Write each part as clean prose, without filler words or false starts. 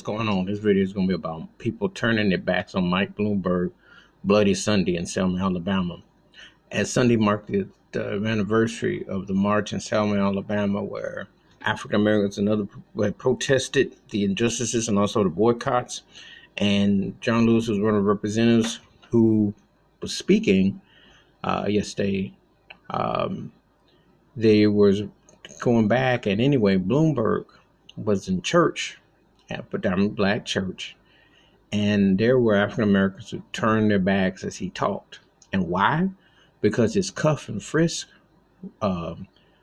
going on? This video is going to be about people turning their backs on Mike Bloomberg, Bloody Sunday in Selma, Alabama. As Sunday marked the anniversary of the march in Selma, Alabama, where African Americans and others had protested the injustices and also the boycotts. And John Lewis was one of the representatives who was speaking yesterday. They was going back, and anyway, Bloomberg was in church, at a predominantly black church, and there were African Americans who turned their backs as he talked. And why? Because his cuff and frisk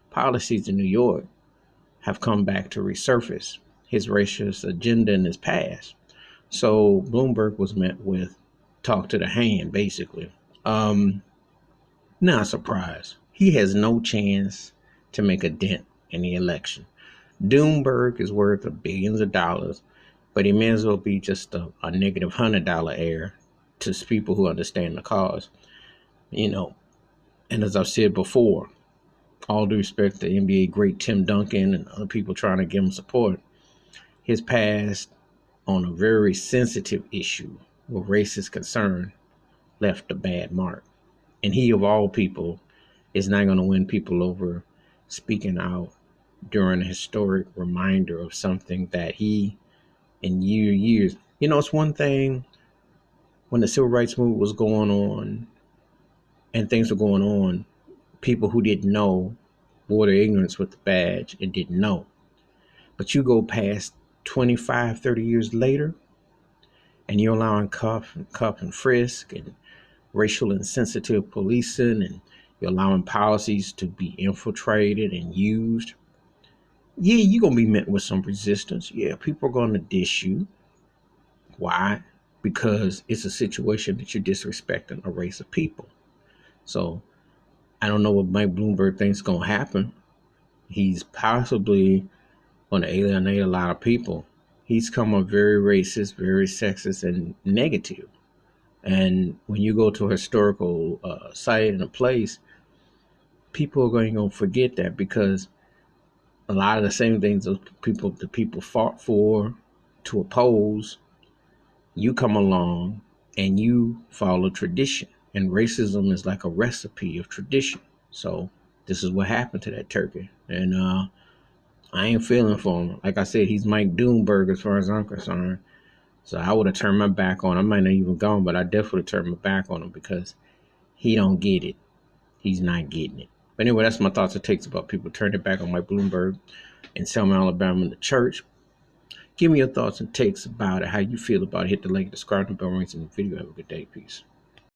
policies in New York have come back to resurface his racist agenda in his past. So Bloomberg was met with talk to the hand, basically. Not a surprise. He has no chance to make a dent in the election. Bloomberg is worth billions of dollars, but he may as well be just a negative $100 heir to people who understand the cause. And as I've said before, all due respect to NBA great Tim Duncan and other people trying to give him support, his past on a very sensitive issue where race is concerned left a bad mark. And he, of all people, is not going to win people over speaking out during a historic reminder of something that he, in years, it's one thing when the civil rights movement was going on and things were going on, people who didn't know wore their ignorance with the badge and didn't know. But you go past 25, 30 years later, and you're allowing cuff and frisk and racial insensitive policing, and you're allowing policies to be infiltrated and used. Yeah, you're going to be met with some resistance. Yeah, people are going to dish you. Why? Because it's a situation that you're disrespecting a race of people. So I don't know what Mike Bloomberg thinks is going to happen. He's possibly going to alienate a lot of people. He's come up very racist, very sexist, and negative. And when you go to a historical site and a place, people are going to forget that, because a lot of the same things the people fought for, to oppose, you come along and you follow tradition. And racism is like a recipe of tradition. So this is what happened to that turkey. And I ain't feeling for him. Like I said, he's Mike Bloomberg as far as I'm concerned. So I would have turned my back on him. I might not even gone, but I definitely turned my back on him, because he don't get it. He's not getting it. But anyway, that's my thoughts and takes about people turning back on Mike Bloomberg in Selma, Alabama in the church. Give me your thoughts and takes about it, how you feel about it. Hit the link, subscribe to the bell rings in the video. Have a good day. Peace.